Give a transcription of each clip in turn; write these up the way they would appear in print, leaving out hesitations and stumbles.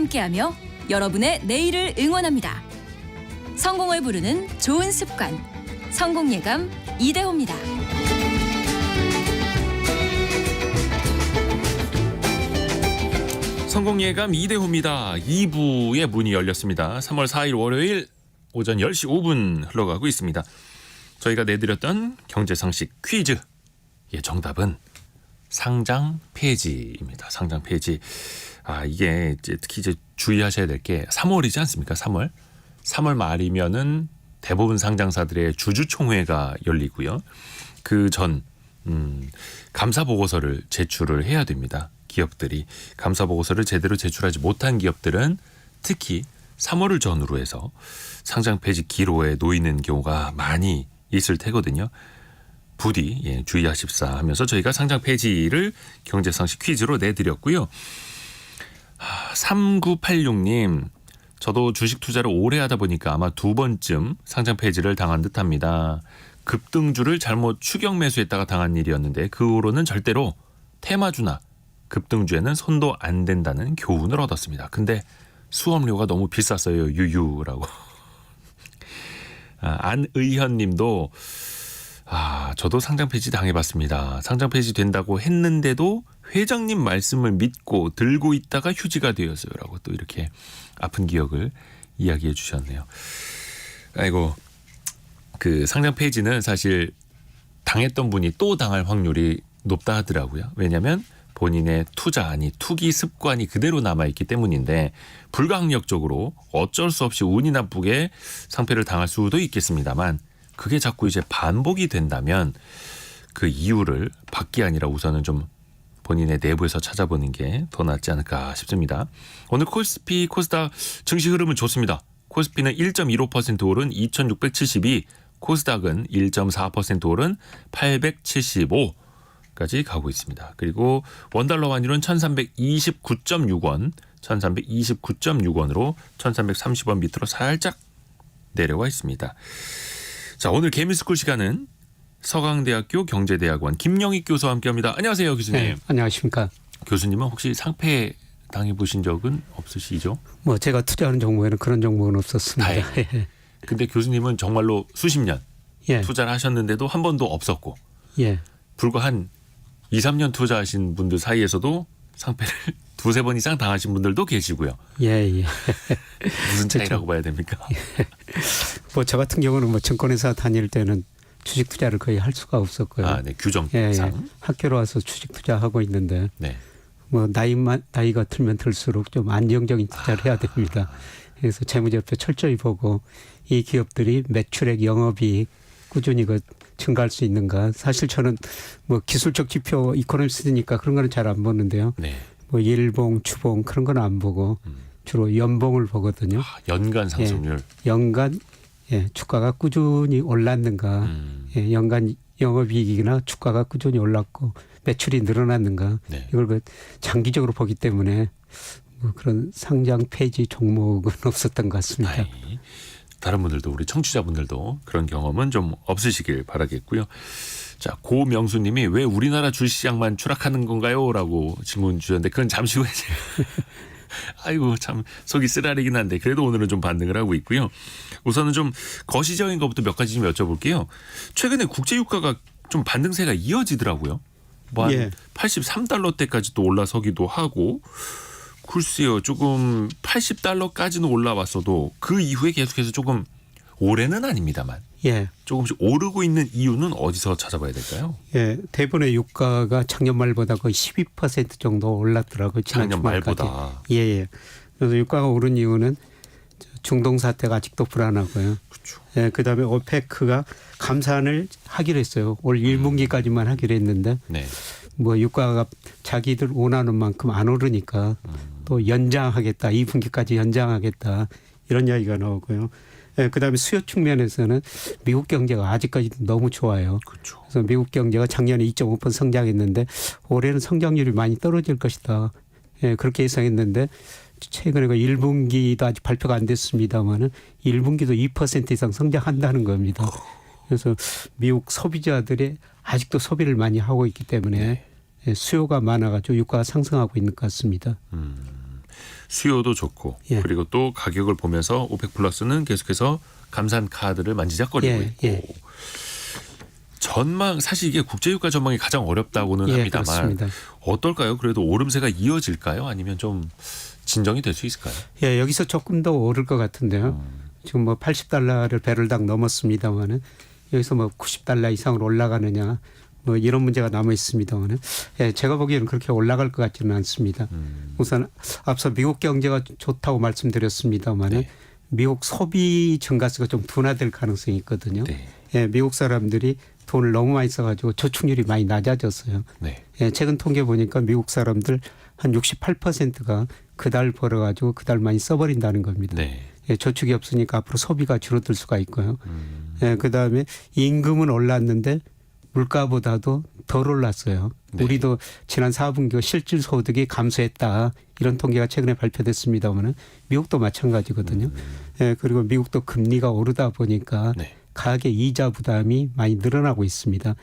함께하며 여러분의 내일을 응원합니다. 성공을 부르는 좋은 습관, 성공예감 이대호입니다. 성공예감 이대호입니다. 2부의 문이 열렸습니다. 3월 4일 월요일 오전 10시 5분 흘러가고 있습니다. 저희가 내드렸던 경제상식 퀴즈. 정답은 상장 폐지입니다. 상장 폐지. 이게 특히 주의하셔야 될 게 3월이지 않습니까? 3월 말이면은 대부분 상장사들의 주주총회가 열리고요. 그 전 감사 보고서를 제출을 해야 됩니다. 기업들이 감사 보고서를 제대로 제출하지 못한 기업들은 특히 3월을 전후로 해서 상장 폐지 기로에 놓이는 경우가 많이 있을 테거든요. 부디 주의하십사 하면서 저희가 상장 폐지를 경제상식 퀴즈로 내드렸고요. 3986님, 저도 주식 투자를 오래 하다 보니까 아마 2번쯤 상장 폐지를 당한 듯합니다. 급등주를 잘못 추격 매수했다가 당한 일이었는데 그 후로는 절대로 테마주나 급등주에는 손도 안 된다는 교훈을 얻었습니다. 근데 수업료가 너무 비쌌어요. 유유라고. 안의현님도 저도 상장 폐지 당해봤습니다. 상장 폐지 된다고 했는데도 회장님 말씀을 믿고 들고 있다가 휴지가 되었어요. 라고 또 이렇게 아픈 기억을 이야기해 주셨네요. 아이고, 그 상장 폐지는 사실 당했던 분이 또 당할 확률이 높다 하더라고요. 왜냐하면 본인의 투자 투기 습관이 그대로 남아있기 때문인데 불가항력적으로 어쩔 수 없이 운이 나쁘게 상패를 당할 수도 있겠습니다만 그게 자꾸 이제 반복이 된다면 그 이유를 밖이 아니라 우선은 좀 본인의 내부에서 찾아보는 게 더 낫지 않을까 싶습니다. 오늘 코스피 코스닥 증시 흐름은 좋습니다. 코스피는 1.15% 오른 2672, 코스닥은 1.4% 오른 875까지 가고 있습니다. 그리고 원달러 환율은 1329.6원, 1329.6원으로 1330원 밑으로 살짝 내려와 있습니다. 자, 오늘 개미스쿨 시간은 서강대학교 경제대학원 김영익 교수와 함께합니다. 안녕하세요, 교수님. 네, 안녕하십니까. 교수님은 혹시 상패 당해보신 적은 없으시죠? 제가 투자하는 종목에는 그런 종목은 없었습니다. 근데 교수님은 정말로 수십 년 투자를 하셨는데도 한 번도 없었고 불과 한 2, 3년 투자하신 분들 사이에서도 상패를 두세 번 이상 당하신 분들도 계시고요. 무슨 차이라고 봐야 됩니까? 저 같은 경우는 증권회사 다닐 때는 주식 투자를 거의 할 수가 없었고요. 규정상. 학교로 와서 주식 투자하고 있는데 나이가 들면 들수록 좀 안정적인 투자를 해야 됩니다. 그래서 재무제표 철저히 보고 이 기업들이 매출액, 영업이익 꾸준히 증가할 수 있는가. 사실 저는 기술적 지표 이코노미스트니까 그런 거는 잘 안 보는데요. 일봉, 주봉 그런 건 안 보고 주로 연봉을 보거든요. 연간 상승률. 연간 주가가 꾸준히 올랐는가. 연간 영업이익이나 주가가 꾸준히 올랐고 매출이 늘어났는가. 이걸 장기적으로 보기 때문에 그런 상장 폐지 종목은 없었던 것 같습니다. 다른 분들도 우리 청취자분들도 그런 경험은 좀 없으시길 바라겠고요. 자, 고명수님이 왜 우리나라 주식시장만 추락하는 건가요? 라고 질문 주셨는데 그건 잠시 후에 아이고 참 속이 쓰라리긴 한데 그래도 오늘은 좀 반등을 하고 있고요. 우선은 좀 거시적인 것부터 몇 가지 좀 여쭤볼게요. 최근에 국제유가가 좀 반등세가 이어지더라고요. 한 83달러대까지 또 올라서기도 하고 글쎄요. 조금 80달러까지는 올라왔어도 그 이후에 계속해서 조금 올해는 아닙니다만 조금씩 오르고 있는 이유는 어디서 찾아봐야 될까요? 대부분의 유가가 작년 말보다 거의 12% 정도 올랐더라고요. 작년 말보다. 그래서 유가가 오른 이유는 중동 사태가 아직도 불안하고요. 그렇죠. 그다음에 오페크가 감산을 하기로 했어요. 올 1분기까지만 하기로 했는데 유가가 자기들 원하는 만큼 안 오르니까 또 연장하겠다. 2분기까지 연장하겠다. 이런 이야기가 나오고요. 그다음에 수요 측면에서는 미국 경제가 아직까지도 너무 좋아요. 그렇죠. 그래서 미국 경제가 작년에 2.5% 성장했는데 올해는 성장률이 많이 떨어질 것이다. 그렇게 예상했는데 최근에 1분기도 아직 발표가 안 됐습니다만은 1분기도 2% 이상 성장한다는 겁니다. 그래서 미국 소비자들이 아직도 소비를 많이 하고 있기 때문에 수요가 많아가지고 유가가 상승하고 있는 것 같습니다. 수요도 좋고 예. 그리고 또 가격을 보면서 오펙 플러스는 계속해서 감산 카드를 만지작거리고 예. 있고 예. 전망 사실 이게 국제유가 전망이 가장 어렵다고는 예, 합니다만 그렇습니다. 어떨까요? 그래도 오름세가 이어질까요? 아니면 좀 진정이 될 수 있을까요? 예, 여기서 조금 더 오를 것 같은데요. 지금 뭐 80달러를 배럴당 넘었습니다만은 여기서 뭐 90달러 이상으로 올라가느냐 뭐 이런 문제가 남아 있습니다만은 예, 제가 보기에는 그렇게 올라갈 것 같지는 않습니다. 우선 앞서 미국 경제가 좋다고 말씀드렸습니다만은 네. 미국 소비 증가세가 좀 둔화될 가능성이 있거든요. 네. 예, 미국 사람들이 돈을 너무 많이 써가지고 저축률이 많이 낮아졌어요. 네. 예, 최근 통계 보니까 미국 사람들 한 68%가 그달 벌어가지고 그달 많이 써버린다는 겁니다. 네. 예, 저축이 없으니까 앞으로 소비가 줄어들 수가 있고요. 예, 그다음에 임금은 올랐는데 물가보다도 덜 올랐어요. 네. 우리도 지난 4분기 실질 소득이 감소했다. 이런 통계가 최근에 발표됐습니다마는 미국도 마찬가지거든요. 예, 그리고 미국도 금리가 오르다 보니까 네. 가계 이자 부담이 많이 늘어나고 있습니다.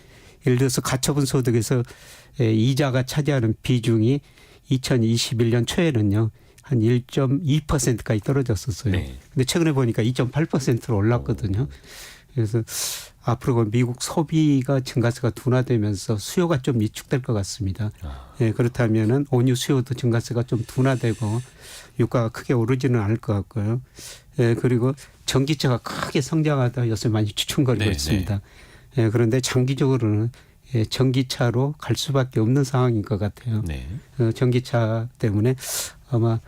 예를 들어서 가처분 소득에서 이자가 차지하는 비중이 2021년 초에는요. 한 1.2%까지 떨어졌었어요. 네. 근데 최근에 보니까 2.8%로 올랐거든요. 그래서 앞으로 미국 소비가 증가세가 둔화되면서 수요가 좀 위축될 것 같습니다. 예, 그렇다면은 원유 수요도 증가세가 좀 둔화되고 유가가 크게 오르지는 않을 것 같고요. 예, 그리고 전기차가 크게 성장하다 요새 많이 추춤거리고 네, 있습니다. 예, 그런데 장기적으로는 예, 전기차로 갈 수밖에 없는 상황인 것 같아요. 네. 전기차 때문에 아마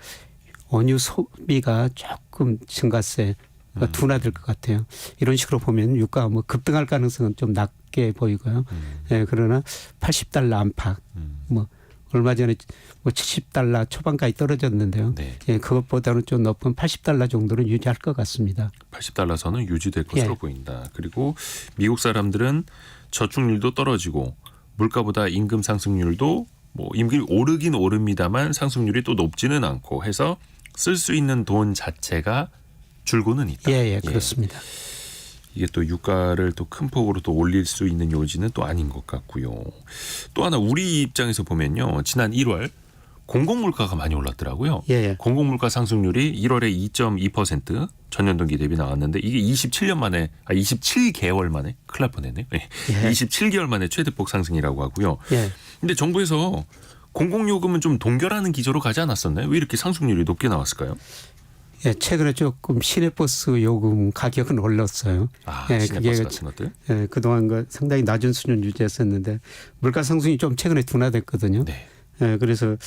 원유 소비가 조금 증가세가 둔화될 것 같아요. 이런 식으로 보면 유가가 뭐 급등할 가능성은 좀 낮게 보이고요. 예, 그러나 80달러 안팎, 뭐 얼마 전에 뭐 70달러 초반까지 떨어졌는데요. 네. 예, 그것보다는 좀 높은 80달러 정도는 유지할 것 같습니다. 80달러 선은 유지될 것으로 예. 보인다. 그리고 미국 사람들은 저축률도 떨어지고 물가보다 임금 상승률도 뭐 임금이 오르긴 오릅니다만 상승률이 또 높지는 않고 해서 쓸 수 있는 돈 자체가 줄고는 있다. 예, 그렇습니다. 이게 또 유가를 또 큰 폭으로 또 올릴 수 있는 요지는 또 아닌 것 같고요. 또 하나 우리 입장에서 보면요. 지난 1월 공공물가가 많이 올랐더라고요. 예. 공공물가 상승률이 1월에 2.2% 전년 동기 대비 나왔는데 이게 27개월 만에 큰일 날 뻔했네요. 예. 27개월 만에 최대폭 상승이라고 하고요. 예. 근데 정부에서 공공요금은 좀 동결하는 기조로 가지 않았었나요? 왜 이렇게 상승률이 높게 나왔을까요? 예, 최근에 조금 시내버스 요금 가격은 올랐어요. 아, 시내버스 같은 것들? 예, 그동안 상당히 낮은 수준 유지했었는데 물가 상승이 좀 최근에 둔화됐거든요. 네. 예, 그래서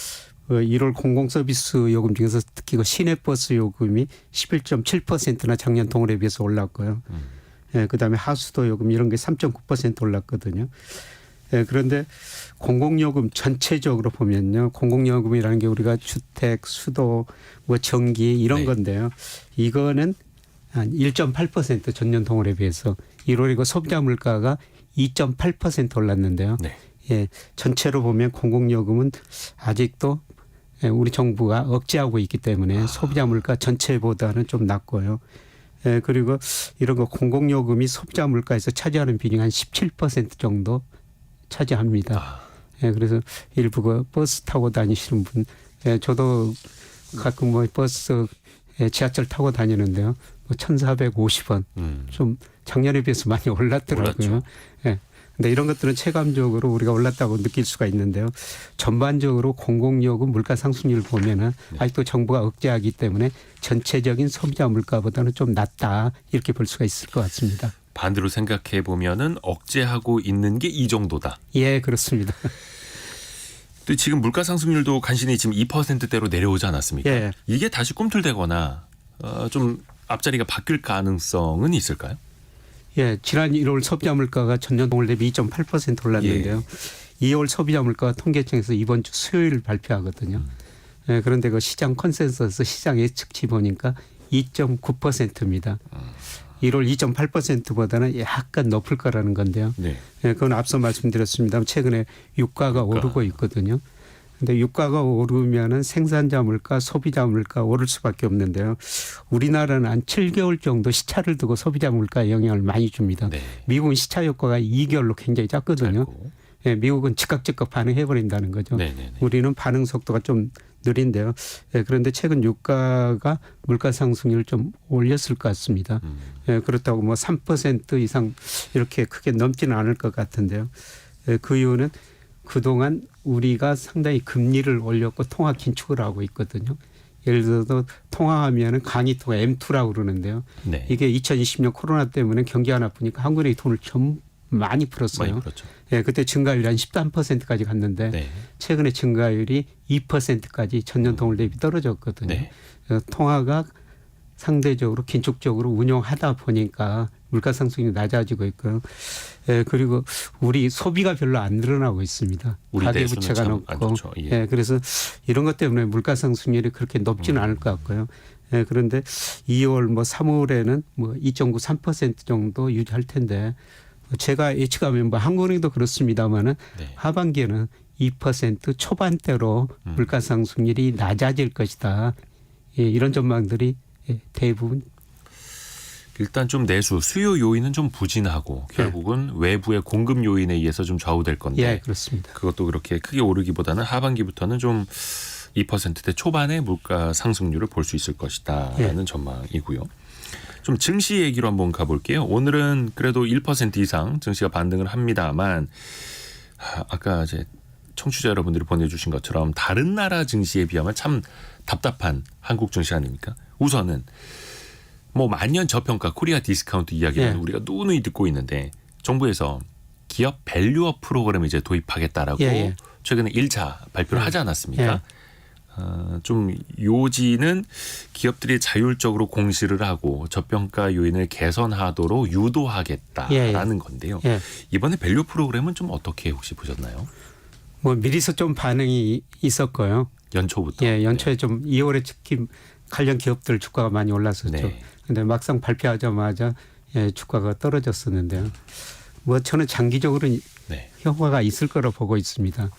1월 공공서비스 요금 중에서 특히 그 시내버스 요금이 11.7%나 작년 동월에 비해서 올랐고요. 예, 그다음에 하수도 요금 이런 게 3.9% 올랐거든요. 예, 그런데 공공요금 전체적으로 보면요. 공공요금이라는 게 우리가 주택, 수도, 뭐 전기 이런 네. 건데요. 이거는 한 1.8% 전년 동월에 비해서 1월이고 소비자 물가가 2.8% 올랐는데요. 네. 예, 전체로 보면 공공요금은 아직도 우리 정부가 억제하고 있기 때문에 소비자 물가 전체보다는 좀 낮고요. 예, 그리고 이런 거 공공요금이 소비자 물가에서 차지하는 비중이 한 17% 정도 차지합니다. 예, 그래서 일부 그 버스 타고 다니시는 분, 예, 저도 가끔 뭐 버스, 지하철 타고 다니는데요. 뭐 1,450원. 좀 작년에 비해서 많이 올랐더라고요. 예. 근데 이런 것들은 체감적으로 우리가 올랐다고 느낄 수가 있는데요. 전반적으로 공공요금 물가 상승률을 보면은 아직도 정부가 억제하기 때문에 전체적인 소비자 물가보다는 좀 낮다 이렇게 볼 수가 있을 것 같습니다. 반대로 생각해 보면은 억제하고 있는 게 이 정도다. 예, 그렇습니다. 또 지금 물가 상승률도 간신히 지금 2%대로 내려오지 않았습니까? 예. 이게 다시 꿈틀대거나 좀 앞자리가 바뀔 가능성은 있을까요? 예, 지난 1월 소비자 물가가 전년 동월 대비 2.8% 올랐는데요. 2월 소비자 물가 통계청에서 이번 주 수요일 발표하거든요. 예, 그런데 그 시장 컨센서스 시장 예측치 보니까 2.9%입니다. 1월 2.8%보다는 약간 높을 거라는 건데요. 네. 예, 그건 앞서 말씀드렸습니다. 최근에 유가가 오르고 있거든요. 근데 유가가 오르면은 생산자 물가, 소비자 물가 오를 수밖에 없는데요. 우리나라는 한 7개월 정도 시차를 두고 소비자 물가에 영향을 많이 줍니다. 네. 미국은 시차 효과가 2개월로 굉장히 작거든요. 예, 미국은 즉각 반응해 버린다는 거죠. 네네네. 우리는 반응 속도가 좀 느린데요. 예, 그런데 최근 유가가 물가 상승률을 좀 올렸을 것 같습니다. 예, 그렇다고 뭐 3% 이상 이렇게 크게 넘지는 않을 것 같은데요. 예, 그 이유는 그동안 우리가 상당히 금리를 올렸고 통화 긴축을 하고 있거든요. 예를 들어서 통화하면은 강의 통화 M2라고 그러는데요. 네. 이게 2020년 코로나 때문에 경기가 나쁘니까 한국은행이 돈을 좀 많이 풀었어요. 많이 풀었죠. 예, 그때 증가율이 한 13%까지 갔는데 네. 최근에 증가율이 2%까지 전년 동월 대비 떨어졌거든요. 네. 통화가 상대적으로 긴축적으로 운용하다 보니까 물가 상승이 낮아지고 있고요. 예, 그리고 우리 소비가 별로 안 늘어나고 있습니다. 우리 가계부채가 높고. 예. 예, 그래서 이런 것 때문에 물가 상승률이 그렇게 높지는 않을 것 같고요. 예, 그런데 2월 뭐 3월에는 뭐 2.9, 3% 정도 유지할 텐데 제가 예측하면 뭐 한국은행도 그렇습니다만은 네. 하반기에는 2% 초반대로 물가 상승률이 낮아질 것이다. 예, 이런 전망들이 대부분. 일단 좀 내수 수요 요인은 좀 부진하고 결국은 외부의 공급 요인에 의해서 좀 좌우될 건데. 예, 그렇습니다. 그것도 그렇게 크게 오르기보다는 하반기부터는 좀 2%대 초반의 물가 상승률을 볼 수 있을 것이다라는 전망이고요. 좀 증시 얘기로 한번 가볼게요. 오늘은 그래도 1% 이상 증시가 반등을 합니다만 아까 이제 청취자 여러분들이 보내주신 것처럼 다른 나라 증시에 비하면 참 답답한 한국 증시 아닙니까? 우선은 뭐 만년 저평가 코리아 디스카운트 이야기는 우리가 누누이 듣고 있는데 정부에서 기업 밸류업 프로그램을 이제 도입하겠다라고 최근에 1차 발표를 하지 않았습니까? 좀 요지는 기업들이 자율적으로 공시를 하고 저평가 요인을 개선하도록 유도하겠다라는 건데요. 이번에 밸류 프로그램은 좀 어떻게 혹시 보셨나요? 뭐 미리서 좀 반응이 있었고요. 연초부터. 예, 연초에 좀 2월에 특히 관련 기업들 주가가 많이 올랐었죠. 그런데 막상 발표하자마자 주가가 떨어졌었는데요. 뭐 저는 장기적으로는 효과가 있을 거로 보고 있습니다.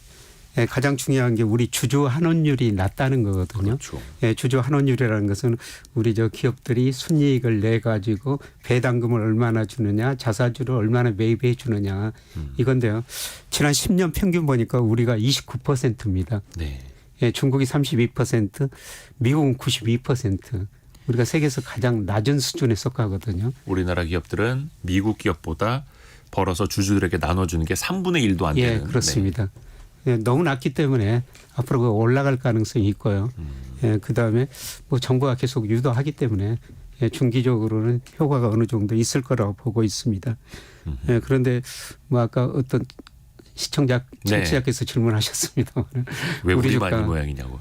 가장 중요한 게 우리 주주 환원율이 낮다는 거거든요. 그렇죠. 주주 환원율이라는 것은 우리 저 기업들이 순이익을 내 가지고 배당금을 얼마나 주느냐, 자사주를 얼마나 매입해 주느냐 이건데요. 지난 10년 평균 보니까 우리가 29%입니다. 네. 중국이 32%, 미국은 92%. 우리가 세계에서 가장 낮은 수준에 속하거든요. 우리나라 기업들은 미국 기업보다 벌어서 주주들에게 나눠주는 게 3분의 1도 안 되는. 예, 그렇습니다. 너무 낮기 때문에 앞으로 올라갈 가능성이 있고요. 그다음에 뭐 정부가 계속 유도하기 때문에 중기적으로는 효과가 어느 정도 있을 거라고 보고 있습니다. 그런데 뭐 아까 어떤 청취자께서 질문하셨습니다. 왜 우리만 이 모양이냐고.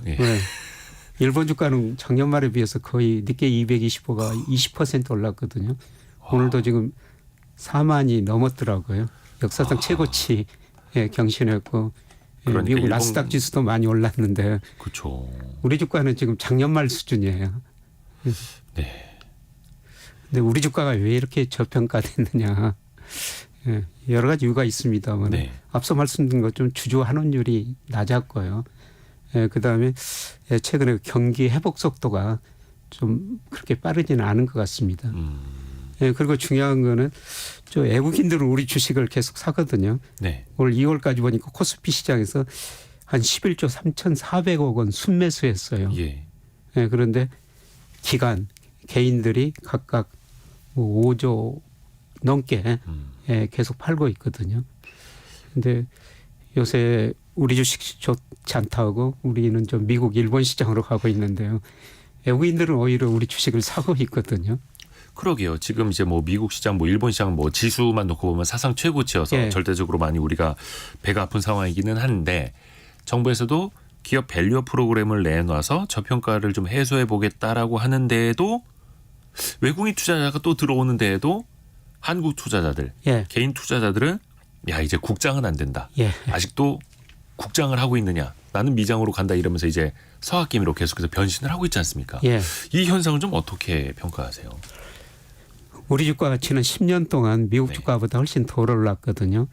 일본 주가는 작년 말에 비해서 거의 니케이 225가 20% 올랐거든요. 오늘도 지금 4만이 넘었더라고요. 역사상 최고치 경신했고 그러니까 미국 나스닥 지수도 많이 올랐는데 그렇죠. 우리 주가는 지금 작년 말 수준이에요. 네. 근데 우리 주가가 왜 이렇게 저평가됐느냐. 여러 가지 이유가 있습니다만 앞서 말씀드린 것좀 주주 환원율이 낮았고요. 그다음에 최근에 경기 회복 속도가 좀 그렇게 빠르지는 않은 것 같습니다. 그리고 중요한 거는 저 외국인들은 우리 주식을 계속 사거든요. 올 2월까지 보니까 코스피 시장에서 한 11조 3,400억 원 순매수했어요. 그런데 기관 개인들이 각각 뭐 5조 넘게 계속 팔고 있거든요. 근데 요새 우리 주식 좋지 않다고 우리는 좀 미국, 일본 시장으로 가고 있는데요. 외국인들은 오히려 우리 주식을 사고 있거든요. 그러게요. 지금 이제 뭐 미국 시장, 뭐 일본 시장, 뭐 지수만 놓고 보면 사상 최고치여서 절대적으로 많이 우리가 배가 아픈 상황이기는 한데 정부에서도 기업 밸류업 프로그램을 내놔서 저평가를 좀 해소해 보겠다라고 하는데도 외국인 투자자가 또 들어오는 데에도 한국 투자자들, 개인 투자자들은 야 이제 국장은 안 된다. 아직도 국장을 하고 있느냐. 나는 미장으로 간다 이러면서 이제 서학기미로 계속해서 변신을 하고 있지 않습니까? 이 현상을 좀 어떻게 평가하세요? 우리 주가가 지난 10년 동안 미국 주가보다 훨씬 더 올랐거든요.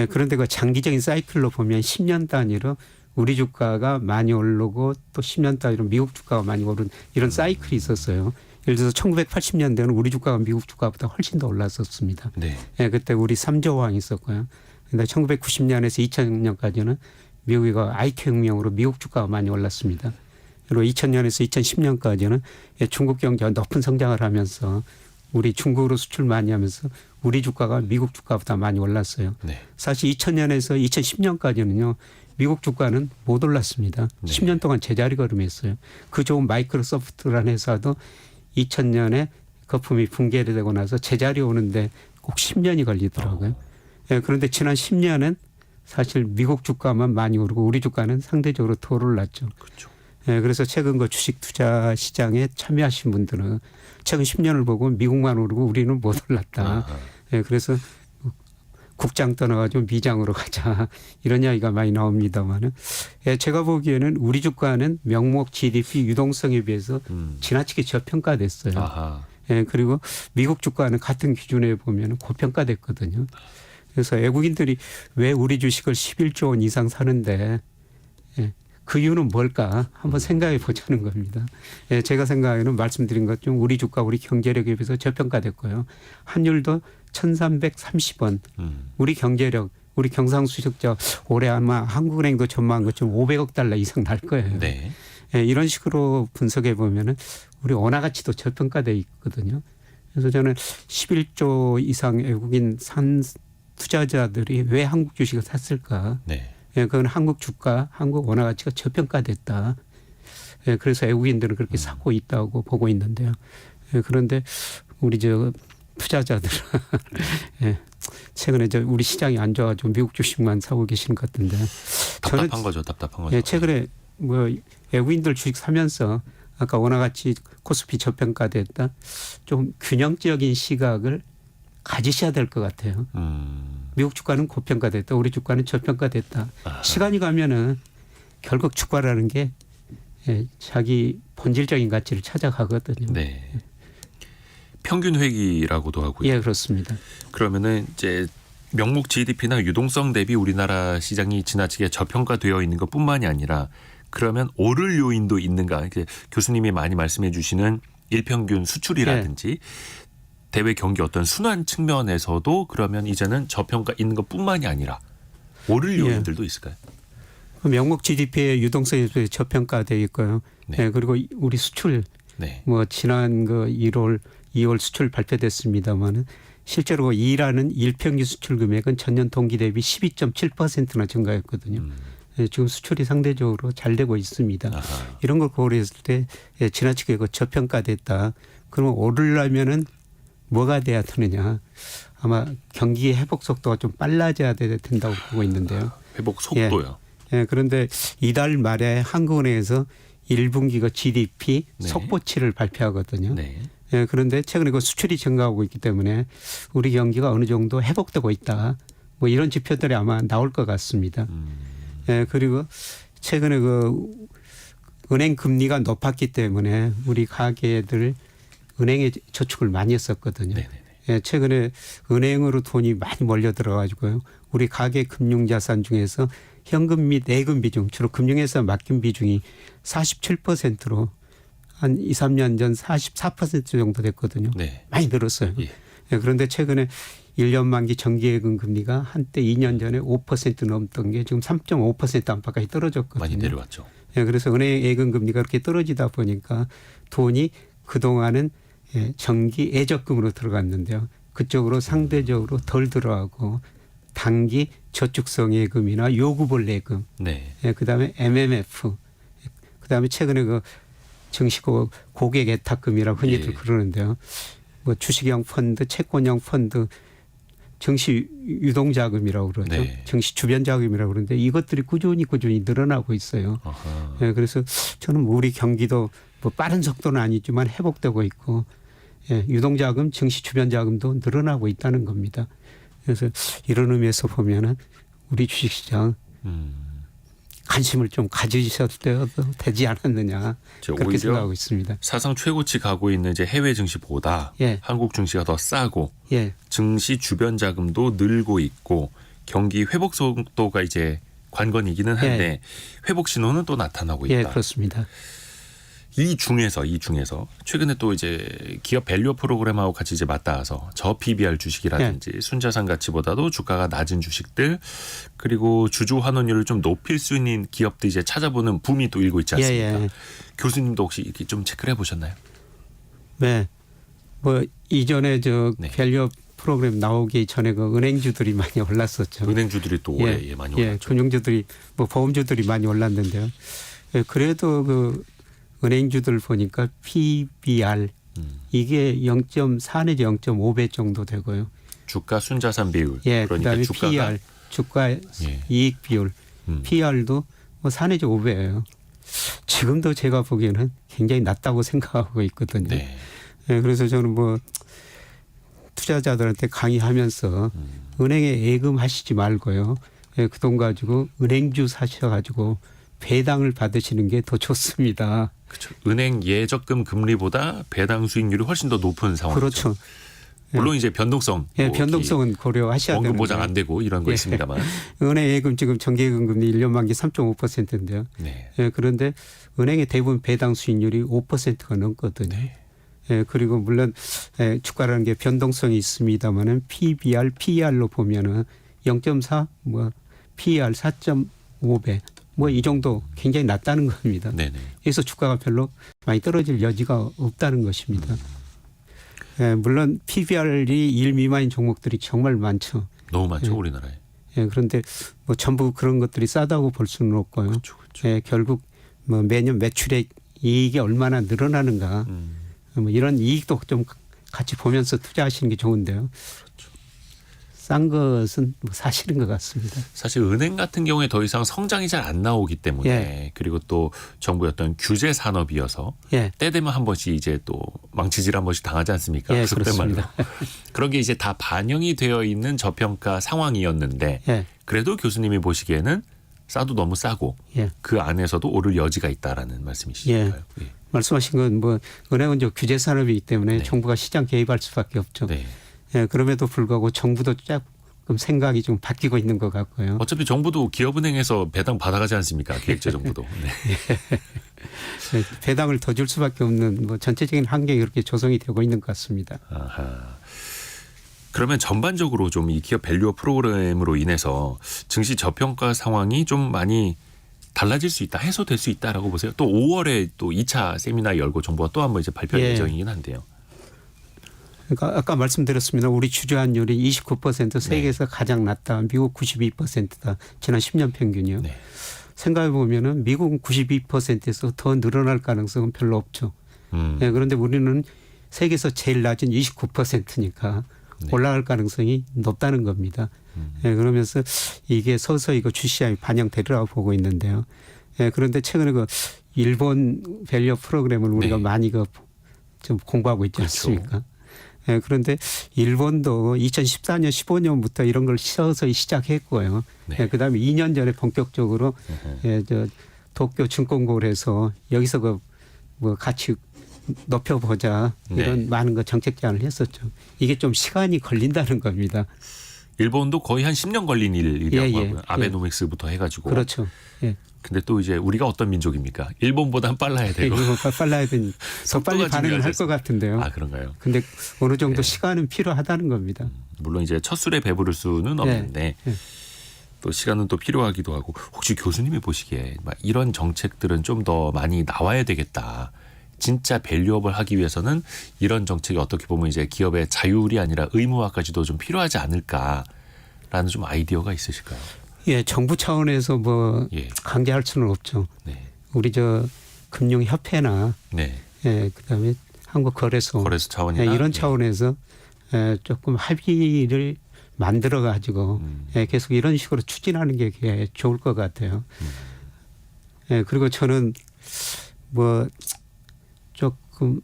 그런데 그 장기적인 사이클로 보면 10년 단위로 우리 주가가 많이 오르고 또 10년 단위로 미국 주가가 많이 오른 이런 사이클이 있었어요. 예를 들어서 1980년대는 우리 주가가 미국 주가보다 훨씬 더 올랐었습니다. 그때 우리 3조 왕 있었고요. 근데 1990년에서 2000년까지는 미국이 IT 혁명으로 미국 주가가 많이 올랐습니다. 그리고 2000년에서 2010년까지는 중국 경제가 높은 성장을 하면서 우리 중국으로 수출 많이 하면서 우리 주가가 미국 주가보다 많이 올랐어요. 네. 사실 2000년에서 2010년까지는요. 미국 주가는 못 올랐습니다. 네. 10년 동안 제자리 걸음했어요. 그 좋은 마이크로소프트라는 회사도 2000년에 거품이 붕괴되고 나서 제자리 오는데 꼭 10년이 걸리더라고요. 예, 그런데 지난 10년은 사실 미국 주가만 많이 오르고 우리 주가는 상대적으로 덜 올랐죠. 그렇죠. 예, 그래서 최근 그 주식 투자 시장에 참여하신 분들은 최근 10년을 보고 미국만 오르고 우리는 못 올랐다. 예, 그래서 국장 떠나가지고 미장으로 가자 이런 이야기가 많이 나옵니다만은 예, 제가 보기에는 우리 주가는 명목 GDP 유동성에 비해서 지나치게 저평가됐어요. 아하. 예, 그리고 미국 주가는 같은 기준에 보면 고평가됐거든요. 그래서 외국인들이 왜 우리 주식을 11조 원 이상 사는데 예, 그 이유는 뭘까 한번 생각해 보자는 겁니다. 예, 제가 생각에는 말씀드린 것 중 우리 주가 우리 경제력에 비해서 저평가됐고요. 환율도 1330원 우리 경제력 우리 경상수적자 올해 아마 한국은행도 전망한 것처럼 500억 달러 이상 날 거예요. 네. 예, 이런 식으로 분석해 보면은 우리 원화 가치도 저평가돼 있거든요. 그래서 저는 11조 이상 외국인 산 투자자들이 왜 한국 주식을 샀을까? 네. 예, 그건 한국 주가, 한국 원화 가치가 저평가됐다. 예, 그래서 외국인들은 그렇게 사고 있다고 보고 있는데요. 예, 그런데 우리 투자자들은 예, 최근에 우리 시장이 안 좋아가지고 미국 주식만 사고 계시는 것 같은데. 답답한 거죠. 답답한 거죠. 예, 최근에 뭐 외국인들 주식 사면서 아까 원화 가치 코스피 저평가됐다. 좀 균형적인 시각을 가지셔야 될 것 같아요. 미국 주가는 고평가됐다. 우리 주가는 저평가됐다. 시간이 가면은 결국 주가라는 게 예, 자기 본질적인 가치를 찾아가거든요. 네. 평균 회귀라고도 하고요. 예, 그렇습니다. 그러면은 이제 명목 GDP나 유동성 대비 우리나라 시장이 지나치게 저평가되어 있는 것뿐만이 아니라 그러면 오를 요인도 있는가? 교수님이 많이 말씀해 주시는 일평균 수출이라든지 대외 경기 어떤 순환 측면에서도 그러면 이제는 저평가 있는 것뿐만이 아니라 오를 요인들도 있을까요? 명목 GDP의 유동성이 저평가되어 있고요. 네. 네, 그리고 우리 수출 네. 뭐 지난 그 1월, 2월 수출 발표됐습니다만은 실제로 일하는 일평균 수출 금액은 전년 동기 대비 12.7%나 증가했거든요. 예, 지금 수출이 상대적으로 잘 되고 있습니다. 아하. 이런 걸 고려했을 때 예, 지나치게 저평가됐다. 그러면 오르려면은 뭐가 돼야 되느냐. 아마 경기 회복 속도가 좀 빨라져야 된다고 보고 있는데요. 회복 속도요. 예, 예, 그런데 이달 말에 한국은행에서 1분기가 GDP 네. 속보치를 발표하거든요. 네. 예, 그런데 최근에 그 수출이 증가하고 있기 때문에 우리 경기가 어느 정도 회복되고 있다. 뭐 이런 지표들이 아마 나올 것 같습니다. 예, 그리고 최근에 그 은행 금리가 높았기 때문에 우리 가계들 은행에 저축을 많이 했었거든요. 예, 최근에 은행으로 돈이 많이 몰려 들어가지고요. 우리 가계 금융자산 중에서 현금 및 예금 비중, 주로 금융회사 맡긴 비중이 47%로 한 2, 3년 전 44% 정도 됐거든요. 네. 많이 늘었어요. 예. 예, 그런데 최근에 1년 만기 정기예금 금리가 한때 2년 전에 5% 넘던 게 지금 3.5% 안팎까지 떨어졌거든요. 많이 내려왔죠. 예, 그래서 은행 예금 금리가 그렇게 떨어지다 보니까 돈이 그동안은 예, 정기 예적금으로 들어갔는데요. 그쪽으로 상대적으로 덜 들어가고 단기 저축성 예금이나 요구볼 예금, 네. 예, 그다음에 MMF, 그다음에 최근에 그 증시고 고객 예탁금이라고 흔히들 예. 그러는데요. 뭐 주식형 펀드, 채권형 펀드, 증시 유동자금이라고 그러죠. 네. 증시 주변 자금이라고 그러는데 이것들이 꾸준히 늘어나고 있어요. 예, 그래서 저는 우리 경기도 뭐 빠른 속도는 아니지만 회복되고 있고 예, 유동자금, 증시 주변 자금도 늘어나고 있다는 겁니다. 그래서 이런 의미에서 보면은 우리 주식시장 관심을 좀 가지셔도 되지 않았느냐 그렇게 생각하고 있습니다. 사상 최고치 가고 있는 이제 해외 증시보다 예. 한국 증시가 더 싸고 예. 증시 주변 자금도 늘고 있고 경기 회복 속도가 이제 관건이기는 한데 회복 신호는 또 나타나고 있다. 예, 그렇습니다. 이 중에서 최근에 또 이제 기업 밸류 프로그램하고 같이 이제 맞닿아서 저PBR 주식이라든지 순자산 가치보다도 주가가 낮은 주식들 그리고 주주 환원율을 좀 높일 수 있는 기업도 이제 찾아보는 붐이 또 일고 있지 않습니까? 교수님도 혹시 이렇게 좀 체크를 해보셨나요? 네. 뭐 이전에 밸류 프로그램 나오기 전에 그 은행주들이 많이 올랐었죠. 은행주들이 또 올해 많이 올랐죠. 금융주들이 뭐 보험주들이 많이 올랐는데요. 그래도 그 은행주들 보니까 PBR 이게 0.4 내지 0.5배 정도 되고요. 주가 순자산 비율. 그러니까 그다음에 PER 주가 이익 비율 PER도 뭐 4 내지 5배예요. 지금도 제가 보기에는 굉장히 낮다고 생각하고 있거든요. 네. 그래서 저는 뭐 투자자들한테 강의하면서 은행에 예금하시지 말고요. 그 돈 가지고 은행주 사셔가지고 배당을 받으시는 게 더 좋습니다. 그렇죠. 은행 예적금 금리보다 배당 수익률이 훨씬 더 높은 상황이죠. 그렇죠. 물론 이제 변동성. 변동성은 고려하셔야 되는데. 원금 보장 안 되고 이런 거 있습니다만. 은행 예금 지금 정기예금 금리 1년 만기 3.5%인데요. 네. 그런데 은행의 대부분 배당 수익률이 5%가 넘거든요. 네. 그리고 물론 주가라는 게 변동성이 있습니다만은 PBR, PER로 보면은 0.4, 뭐 PER 4.5배, 뭐 이 정도 굉장히 낮다는 겁니다. 네네. 그래서 주가가 별로 많이 떨어질 여지가 없다는 것입니다. 물론 PBR이 1 미만인 종목들이 정말 많죠. 너무 많죠 우리나라에. 그런데 뭐 전부 그런 것들이 싸다고 볼 수는 없고요. 그렇죠. 결국 뭐 매년 매출의 이익이 얼마나 늘어나는가. 뭐 이런 이익도 좀 같이 보면서 투자하시는 게 좋은데요. 그렇죠. 싼 것은 뭐 사실인 것 같습니다. 사실 은행 같은 경우에 더 이상 성장이 잘 안 나오기 때문에 그리고 또 정부의 어떤 규제 산업이어서 때 되면 한 번씩 이제 또 망치질 한 번씩 당하지 않습니까? 그렇습니다. 그런 게 이제 다 반영이 되어 있는 저평가 상황이었는데 그래도 교수님이 보시기에는 싸도 너무 싸고 그 안에서도 오를 여지가 있다라는 말씀이시니까요. 말씀하신 건 뭐 은행은 규제 산업이기 때문에 정부가 시장 개입할 수밖에 없죠. 그럼에도 불구하고 정부도 조금 생각이 좀 바뀌고 있는 것 같고요. 어차피 정부도 기업은행에서 배당 받아가지 않습니까? 기획재정부도. 배당을 더 줄 수밖에 없는 뭐 전체적인 환경이 그렇게 조성이 되고 있는 것 같습니다. 아하. 그러면 전반적으로 좀 이 기업 밸류어 프로그램으로 인해서 증시 저평가 상황이 좀 많이 달라질 수 있다, 해소될 수 있다라고 보세요. 또 5월에 또 2차 세미나 열고 정부가 또 한번 이제 발표할 예정이긴 한데요. 그러니까 아까 말씀드렸습니다. 우리 주주환율이 29% 세계에서 가장 낮다. 미국 92%다. 지난 10년 평균이요. 생각해 보면은 미국은 92%에서 더 늘어날 가능성은 별로 없죠. 그런데 우리는 세계에서 제일 낮은 29%니까 올라갈 가능성이 높다는 겁니다. 그러면서 이게 서서히 그 주시장에 반영되리라고 보고 있는데요. 그런데 최근에 그 일본 밸류 프로그램을 우리가 많이 좀 공부하고 있지 않습니까? 그런데 일본도 2014년, 15년부터 이런 걸 서서히 시작했고요. 그다음에 2년 전에 본격적으로 도쿄 증권거래에서 여기서 뭐 같이 높여보자 이런 많은 거 정책 제안을 했었죠. 이게 좀 시간이 걸린다는 겁니다. 일본도 거의 한 10년 걸린 일이라고 하고요. 아베노믹스부터 해가지고. 그렇죠. 근데 또 이제 우리가 어떤 민족입니까? 일본보단 빨라야 되고. 빨라야 되니 더 빨리 반응을 할 것 같은데요. 아, 그런가요? 근데 어느 정도 시간은 필요하다는 겁니다. 물론 이제 첫 술에 배부를 수는 없는데 또 시간은 또 필요하기도 하고 혹시 교수님이 보시기에 이런 정책들은 좀 더 많이 나와야 되겠다. 진짜 밸류업을 하기 위해서는 이런 정책이 어떻게 보면 이제 기업의 자율이 아니라 의무화까지도 좀 필요하지 않을까라는 좀 아이디어가 있으실까요? 정부 차원에서 뭐 강제할 수는 없죠. 우리 금융협회나 그다음에 한국거래소 차원이나 이런 차원에서 조금 합의를 만들어 가지고 계속 이런 식으로 추진하는 게 좋을 것 같아요. 그리고 저는 뭐 조금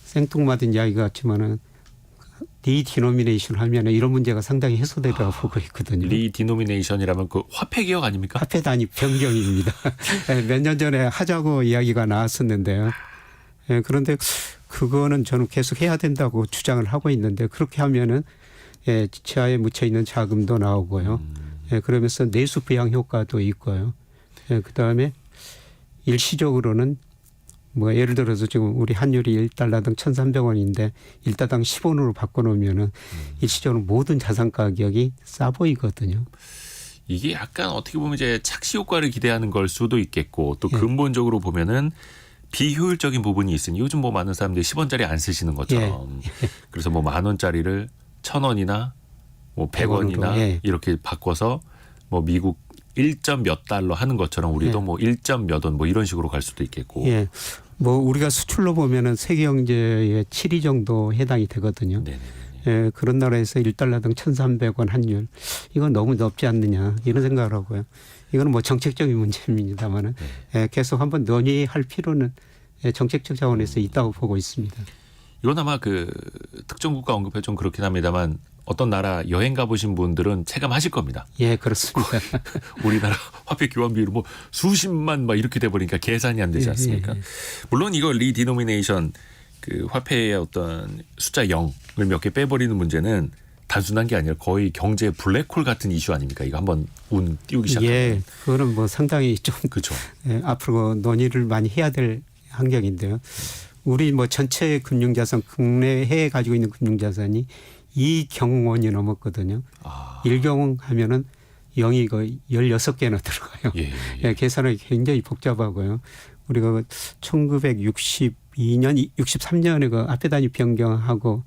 생뚱맞은 이야기 같지만은 리디노미네이션 하면 이런 문제가 상당히 해소되리라고 보고 있거든요. 리디노미네이션이라면 그 화폐 개혁 아닙니까? 화폐 단위 변경입니다. 몇 년 전에 하자고 이야기가 나왔었는데요. 그런데 그거는 저는 계속 해야 된다고 주장을 하고 있는데 그렇게 하면은 지하에 묻혀 있는 자금도 나오고요. 그러면서 내수 부양 효과도 있고요. 그다음에 일시적으로는 뭐 예를 들어서 지금 우리 환율이 1달러당 1,300원인데 1달러당 10원으로 바꿔놓으면은 일시적으로 모든 자산 가격이 싸 보이거든요. 이게 약간 어떻게 보면 이제 착시 효과를 기대하는 걸 수도 있겠고 또 예. 근본적으로 보면은 비효율적인 부분이 있으니 요즘 뭐 많은 사람들이 10원짜리 안 쓰시는 것처럼 그래서 뭐 10,000원짜리를 1,000원이나 뭐 100원이나 예. 이렇게 바꿔서 뭐 미국 1점 몇 달러 하는 것처럼 우리도 예. 뭐 1점 몇 원 뭐 이런 식으로 갈 수도 있겠고. 예. 뭐 우리가 수출로 보면은 세계 경제의 7위 정도 해당이 되거든요. 네네. 예, 그런 나라에서 1달러당 1,300원 환율 이건 너무 높지 않느냐 이런 생각을 하고요. 이거는 뭐 정책적인 문제입니다만은 예, 계속 한번 논의할 필요는 예, 정책적 차원에서 있다고 보고 있습니다. 이건 아마 그 특정 국가 언급해 좀 그렇긴 합니다만 어떤 나라 여행 가보신 분들은 체감하실 겁니다. 예, 그렇습니다. 우리나라 화폐 교환 비율 뭐 수십만 막 이렇게 돼 버리니까 계산이 안 되지 않습니까? 예. 물론 이거 리디노미네이션 그 화폐의 어떤 숫자 0을 몇 개 빼버리는 문제는 단순한 게 아니라 거의 경제 블랙홀 같은 이슈 아닙니까? 이거 한번 운 띄우기 시작하면. 예, 그거는 뭐 상당히 좀 그렇죠. 예, 앞으로 논의를 많이 해야 될 환경인데요. 우리 뭐 전체 금융자산 국내에 가지고 있는 금융자산이 2경원이 넘었거든요. 아. 1경원 하면은 0이 거의 16개나 들어가요. 예. 예, 계산이 굉장히 복잡하고요. 우리가 1962년, 63년에 그 앞에 단위 변경하고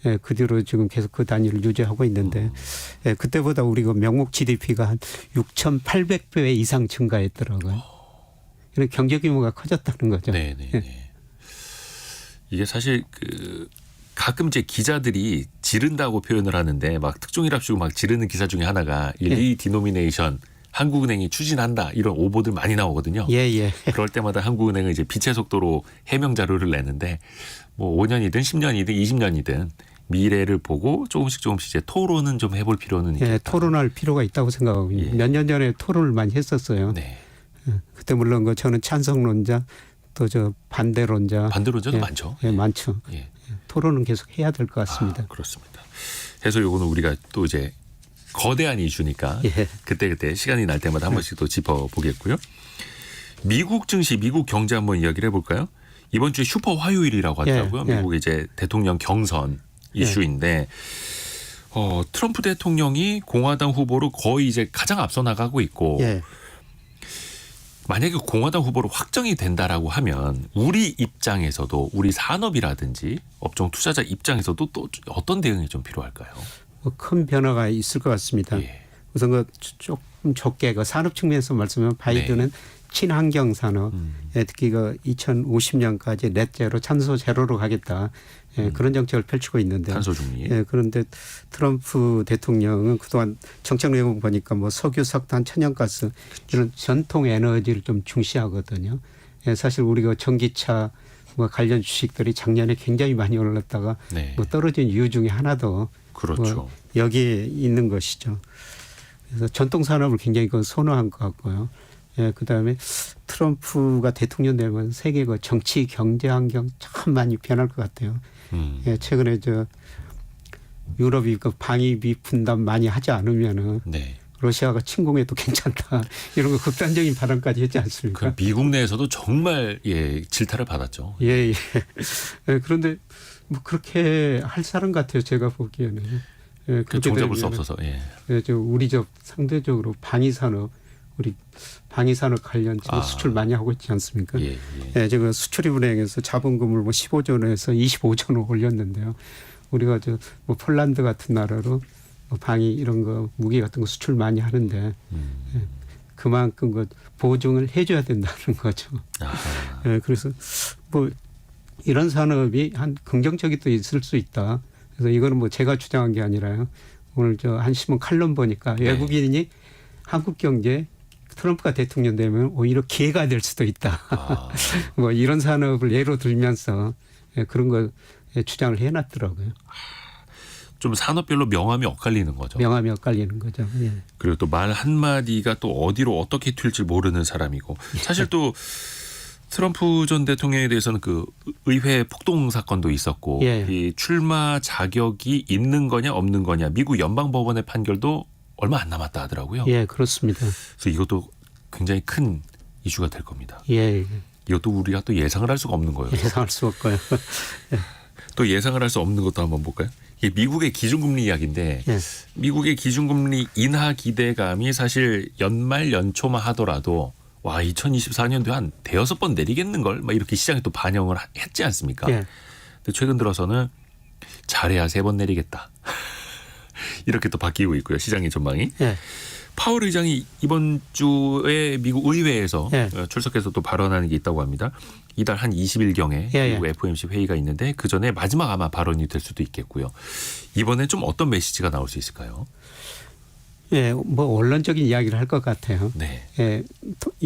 예, 그 뒤로 지금 계속 그 단위를 유지하고 있는데 예, 그때보다 우리가 명목 GDP가 한 6,800배 이상 증가했더라고요. 이런 경제 규모가 커졌다는 거죠. 네네. 예. 이게 사실 그 가끔 이제 기자들이 지른다고 표현을 하는데 막 특종이랍시고 막 지르는 기사 중에 하나가 이 리디노미네이션 한국은행이 추진한다 이런 오보들 많이 나오거든요. 예, 예. 그럴 때마다 한국은행은 이제 빛의 속도로 해명 자료를 내는데 뭐 5년이든 10년이든 20년이든 미래를 보고 조금씩 이제 토론은 좀 해볼 필요는 있겠다. 예, 토론할 필요가 있다고 생각하고 예. 몇 년 전에 토론을 많이 했었어요. 네. 그때 물론 그 저는 찬성론자 또 저 반대론자도 반대론자도 많죠. 예, 많죠. 예. 토론은 계속 해야 될 것 같습니다. 아, 그렇습니다. 그래서 요거는 우리가 또 이제 거대한 이슈니까 예. 그때 시간이 날 때마다 한 번씩 또 짚어보겠고요. 미국 증시, 미국 경제 한번 이야기를 해볼까요? 이번 주에 슈퍼 화요일이라고 하더라고요. 예. 미국 이제 대통령 경선 이슈인데 트럼프 대통령이 공화당 후보로 거의 이제 가장 앞서 나가고 있고 예. 만약에 공화당 후보로 확정이 된다라고 하면 우리 입장에서도 우리 산업이라든지 업종 투자자 입장에서도 또 어떤 대응이 좀 필요할까요? 뭐 큰 변화가 있을 것 같습니다. 예. 우선 그 조금 좁게 그 산업 측면에서 말씀하면 바이든은 친환경 산업, 특히 그 2050년까지 넷제로 탄소 제로로 가겠다. 예, 그런 정책을 펼치고 있는데. 탄소 중립. 예, 그런데 트럼프 대통령은 그동안 정책 내용 보니까 뭐 석유, 석탄, 천연가스 이런 전통 에너지를 좀 중시하거든요. 예, 사실 우리가 전기차 뭐 관련 주식들이 작년에 굉장히 많이 올랐다가 네. 뭐 떨어진 이유 중에 하나도 그렇죠. 뭐 여기에 있는 것이죠. 그래서 전통 산업을 굉장히 그 선호한 것 같고요. 예, 그다음에 트럼프가 대통령 되면 세계 그 정치 경제 환경 참 많이 변할 것 같아요. 예, 최근에 저 유럽이 그 방위비 분담 많이 하지 않으면은 네. 러시아가 침공해도 괜찮다 이런 거 극단적인 발언까지 했지 않습니까? 그 미국 내에서도 정말 질타를 받았죠. 예, 예. 예, 그런데 뭐 그렇게 할 사람 같아요. 제가 보기에는. 예, 종잡을 수 없어서. 예. 예, 저 우리 저 상대적으로 방위산업 우리 방위산업 관련 지금 수출 많이 하고 있지 않습니까? 예, 예. 예, 지금 수출입은행에서 자본금을 뭐 15조 원에서 25조 원 올렸는데요. 우리가 저 뭐 폴란드 같은 나라로 뭐 방위 이런 거 무기 같은 거 수출 많이 하는데 예, 그만큼 그 보증을 해줘야 된다는 거죠. 예, 그래서 뭐 이런 산업이 한 긍정적이 또 있을 수 있다. 그래서 이거는 뭐 제가 주장한 게 아니라요. 오늘 저 한 신문 칼럼 보니까 외국인이 한국 경제 트럼프가 대통령 되면 오히려 기회가 될 수도 있다. 뭐 이런 산업을 예로 들면서 그런 거 주장을 해놨더라고요. 좀 산업별로 명암이 엇갈리는 거죠. 명암이 엇갈리는 거죠. 예. 그리고 또 말 한마디가 또 어디로 어떻게 튈지 모르는 사람이고 사실 또 트럼프 전 대통령에 대해서는 그 의회 폭동 사건도 있었고 이 출마 자격이 있는 거냐 없는 거냐 미국 연방법원의 판결도 얼마 안 남았다 하더라고요. 예, 그렇습니다. 그래서 이것도 굉장히 큰 이슈가 될 겁니다. 예. 이것도 우리가 또 예상을 할 수가 없는 거예요. 예상할 수 없고요. 또 예상을 할 수 없는 것도 한번 볼까요? 이게 미국의 기준금리 이야기인데 예. 미국의 기준금리 인하 기대감이 사실 연말 연초만 하더라도 와 2024년도에 한 대여섯 번 내리겠는걸 막 이렇게 시장에 또 반영을 했지 않습니까? 예. 근데 최근 들어서는 잘해야 3번 내리겠다. 이렇게 또 바뀌고 있고요. 시장의 전망이. 예. 파월 의장이 이번 주에 미국 의회에서 예. 출석해서 또 발언하는 게 있다고 합니다. 이달 한 20일경에 예. 미국 FOMC 회의가 있는데 그 전에 마지막 아마 발언이 될 수도 있겠고요. 이번에 좀 어떤 메시지가 나올 수 있을까요? 예, 뭐 원론적인 이야기를 할 것 같아요. 네. 예,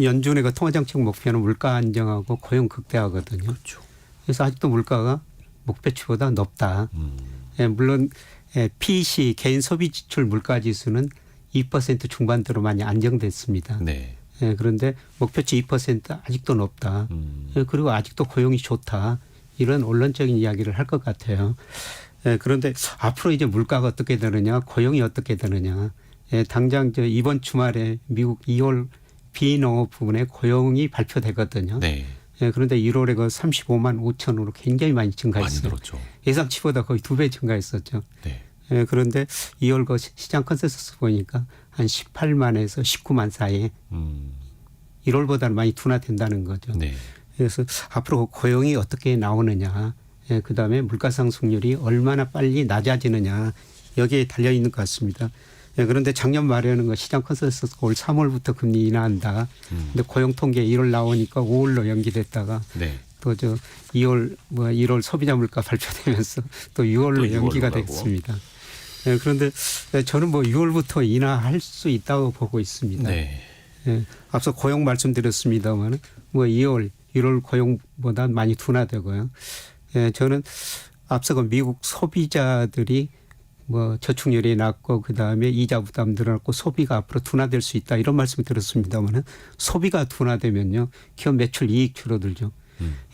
연준의 그 통화정책 목표는 물가 안정하고 고용 극대화거든요. 그렇죠. 그래서 아직도 물가가 목표치보다 높다. 예, 물론 PEC 개인 소비 지출 물가 지수는 2% 중반대로 많이 안정됐습니다. 네. 예, 그런데 목표치 2% 아직도 높다. 예, 그리고 아직도 고용이 좋다. 이런 원론적인 이야기를 할 것 같아요. 예, 그런데 앞으로 이제 물가가 어떻게 되느냐, 고용이 어떻게 되느냐. 예, 당장 이번 주말에 미국 2월 비농업 부분에 고용이 발표되거든요. 네. 예, 그런데 1월에 그 35만 5천으로 굉장히 많이 증가했어요. 많이 늘었죠. 예상치보다 거의 2배 증가했었죠. 네. 예, 그런데 2월 그 시장 컨센서스 보니까 한 18만에서 19만 사이에 1월보다는 많이 둔화된다는 거죠. 네. 그래서 앞으로 고용이 어떻게 나오느냐, 예, 그다음에 물가 상승률이 얼마나 빨리 낮아지느냐 여기에 달려 있는 것 같습니다. 예, 그런데 작년 말에는 그 시장 컨센서스 올 3월부터 금리 인하한다. 근데 고용 통계 1월 나오니까 5월로 연기됐다가 네. 또 1월 소비자 물가 발표되면서 또 6월로 또 연기가 6월로 가고. 됐습니다. 예, 그런데 저는 뭐 6월부터 인하할 수 있다고 보고 있습니다. 네. 예, 앞서 고용 말씀드렸습니다만 뭐 2월, 1월 고용보다 많이 둔화되고요. 예, 저는 앞서 그 미국 소비자들이 뭐 저축률이 낮고 그다음에 이자 부담 늘어났고 소비가 앞으로 둔화될 수 있다 이런 말씀을 들었습니다만 소비가 둔화되면요 기업 매출 이익 줄어들죠.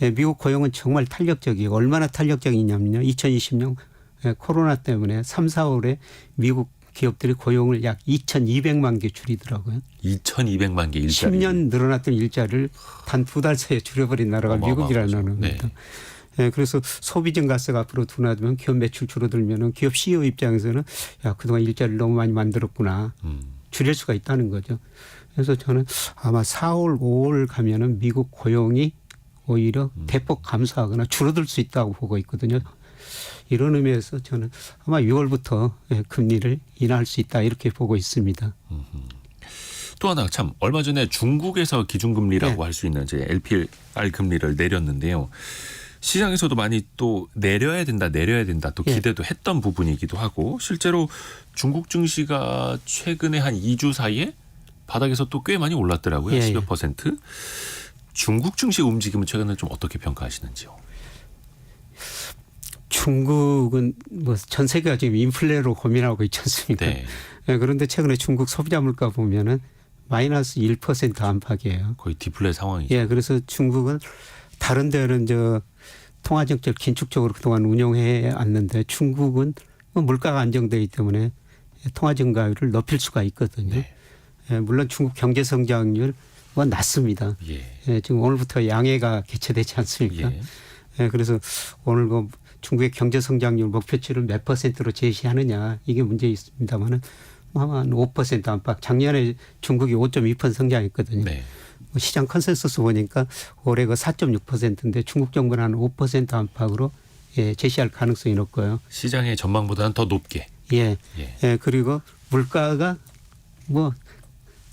예, 미국 고용은 정말 탄력적이에요. 얼마나 탄력적이냐면요. 2020년 코로나 때문에 3, 4월에 미국 기업들이 고용을 약 2,200만 개 줄이더라고요. 2,200만 개 일자리. 10년 늘어났던 일자리를 단 2달 사이에 줄여버린 나라가 미국이라는 나라입니다. 네. 예, 그래서 소비 증가세가 앞으로 둔화되면 기업 매출 줄어들면 기업 CEO 입장에서는 야 그동안 일자리를 너무 많이 만들었구나. 줄일 수가 있다는 거죠. 그래서 저는 아마 4월, 5월 가면은 미국 고용이 오히려 대폭 감소하거나 줄어들 수 있다고 보고 있거든요. 이런 의미에서 저는 아마 6월부터 금리를 인하할 수 있다 이렇게 보고 있습니다. 또 하나 참 얼마 전에 중국에서 기준금리라고 네. 할 수 있는 이제 LPR 금리를 내렸는데요. 시장에서도 많이 또 내려야 된다 또 기대도 했던 부분이기도 하고 실제로 중국 증시가 최근에 한 2주 사이에 바닥에서 또 꽤 많이 올랐더라고요. 10여 %. 중국 증시 움직임은 최근에 좀 어떻게 평가하시는지요? 중국은 뭐 전 세계가 지금 인플레로 고민하고 있지 않습니까? 네. 네, 그런데 최근에 중국 소비자 물가 보면은 마이너스 1% 안팎이에요. 거의 디플레 상황이죠. 예, 그래서 중국은 다른 데는 통화정책 긴축적으로 그동안 운영해 왔는데 중국은 뭐 물가가 안정되기 때문에 통화 증가율을 높일 수가 있거든요. 네. 예, 물론 중국 경제 성장률 뭐 낮습니다. 예, 지금 오늘부터 양해가 개최되지 않습니까? 예, 그래서 오늘 그 중국의 경제 성장률 목표치를 몇 %로 제시하느냐 이게 문제 있습니다만은 한 5% 안팎. 작년에 중국이 5.2% 성장했거든요. 네. 시장 컨센서스 보니까 올해 그 4.6%인데 중국 정부는 한 5% 안팎으로 제시할 가능성이 높고요. 시장의 전망보다는 더 높게. 예. 그리고 물가가 뭐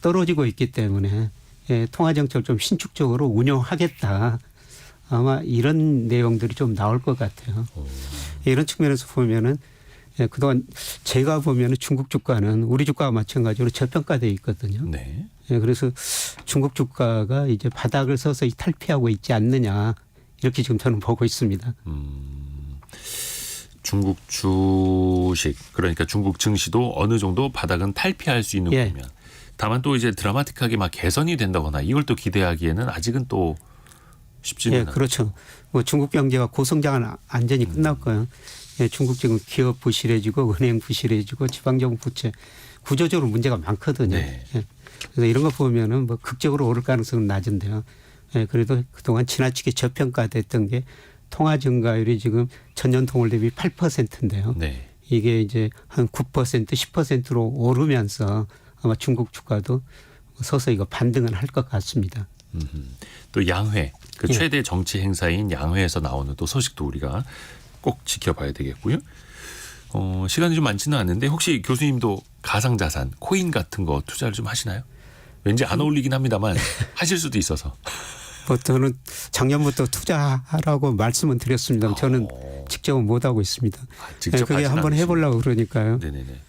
떨어지고 있기 때문에 통화 정책을 좀 신축적으로 운영하겠다. 아마 이런 내용들이 좀 나올 것 같아요. 이런 측면에서 보면은 그동안 제가 보면은 중국 주가는 우리 주가와 마찬가지로 저평가되어 있거든요. 네. 그래서 중국 주가가 이제 바닥을 서서히 탈피하고 있지 않느냐 이렇게 지금 저는 보고 있습니다. 중국 주식 그러니까 중국 증시도 어느 정도 바닥은 탈피할 수 있는 거면 다만 또 이제 드라마틱하게 막 개선이 된다거나 이걸 또 기대하기에는 아직은 또 쉽지는 않아요. 그렇죠. 뭐 중국 경제가 고성장은 안전히 끝났고요. 중국 지금 기업 부실해지고 은행 부실해지고 지방정부 부채 구조적으로 문제가 많거든요. 네. 그래서 이런 거 보면은 뭐 극적으로 오를 가능성은 낮은데요. 예, 그래도 그동안 지나치게 저평가됐던 게 통화 증가율이 지금 전년 동월 대비 8%인데요. 네. 이게 이제 한 9% 10%로 오르면서 아마 중국 주가도 서서히 이거 반등은 할 것 같습니다. 또 양회, 그 예. 최대 정치 행사인 양회에서 나오는 또 소식도 우리가 꼭 지켜봐야 되겠고요. 시간이 좀 많지는 않은데 혹시 교수님도 가상자산, 코인 같은 거 투자를 좀 하시나요? 왠지 안 어울리긴 합니다만 하실 수도 있어서. 저는 작년부터 투자하라고 말씀은 드렸습니다. 저는 직접은 못 하고 있습니다. 직접 그게 한번 해보려고 그러니까요. 네네네.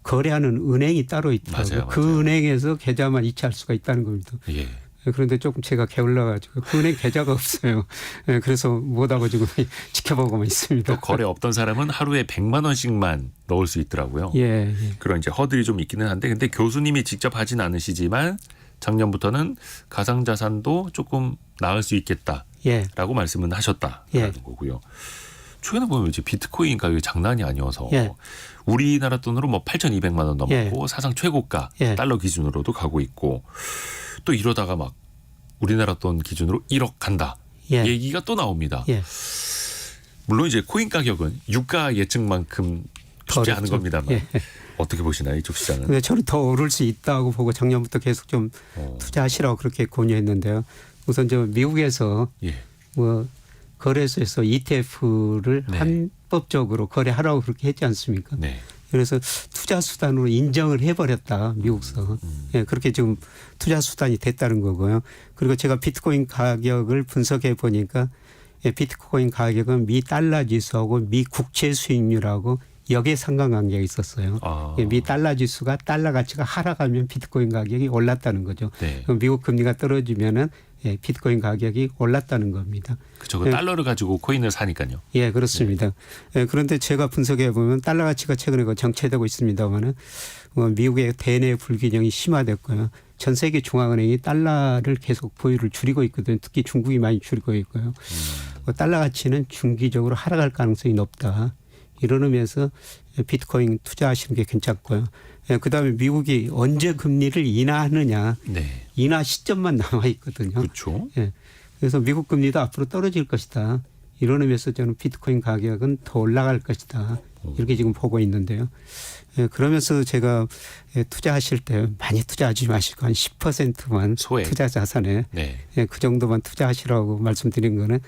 거래하는 은행이 따로 있더라고요. 맞아요. 그 은행에서 계좌만 이체할 수가 있다는 겁니다. 예. 그런데 조금 제가 게을러가지고 그 은행 계좌가 없어요. 그래서 못하고 지금 지켜보고만 있습니다. 또 거래 없던 사람은 하루에 100만 원씩만 넣을 수 있더라고요. 예. 그런 이제 허들이 좀 있기는 한데 근데 교수님이 직접 하진 않으시지만 작년부터는 가상자산도 조금 나을 수 있겠다라고 예. 말씀은 하셨다라는 거고요. 최근에 보면 이제 비트코인 가격이 장난이 아니어서 예. 우리나라 돈으로 뭐 8,200만 원 넘었고 예. 사상 최고가 예. 달러 기준으로도 가고 있고 또 이러다가 막 우리나라 돈 기준으로 1억 간다. 예. 얘기가 또 나옵니다. 예. 물론 이제 코인 가격은 유가 예측만큼 쉽지 않은 어렵죠. 겁니다만 예. 어떻게 보시나요? 이쪽 시장은? 근데 저는 더 오를 수 있다고 보고 작년부터 계속 좀 투자하시라고 그렇게 권유했는데요. 우선 저 미국에서 예. 뭐 거래소에서 ETF를 네. 합법적으로 거래하라고 그렇게 했지 않습니까? 네. 그래서 투자 수단으로 인정을 해버렸다 미국서. 예, 그렇게 지금 투자 수단이 됐다는 거고요. 그리고 제가 비트코인 가격을 분석해 보니까 예, 비트코인 가격은 미 달러 지수하고 미 국채 수익률하고 역의 상관관계가 있었어요. 예, 미 달러 지수가 달러 가치가 하락하면 비트코인 가격이 올랐다는 거죠. 네. 그럼 미국 금리가 떨어지면은 예, 비트코인 가격이 올랐다는 겁니다. 그렇죠. 그 달러를 가지고 코인을 사니까요. 예, 그렇습니다. 예, 그런데 제가 분석해 보면 달러 가치가 최근에 정체되고 있습니다만은 미국의 대내 불균형이 심화됐고요. 전 세계 중앙은행이 달러를 계속 보유를 줄이고 있거든요. 특히 중국이 많이 줄이고 있고요. 달러 가치는 중기적으로 하락할 가능성이 높다. 이런 의미에서 비트코인 투자하시는 게 괜찮고요. 예, 그다음에 미국이 언제 금리를 인하하느냐. 네. 인하 시점만 남아 있거든요. 그렇죠. 예. 그래서 미국 금리도 앞으로 떨어질 것이다. 이런 의미에서 저는 비트코인 가격은 더 올라갈 것이다. 이렇게 지금 보고 있는데요. 예, 그러면서 제가 투자하실 때 많이 투자하지 마시고 한 10%만 소액. 투자 자산에 네. 예, 그 정도만 투자하시라고 말씀드린 거는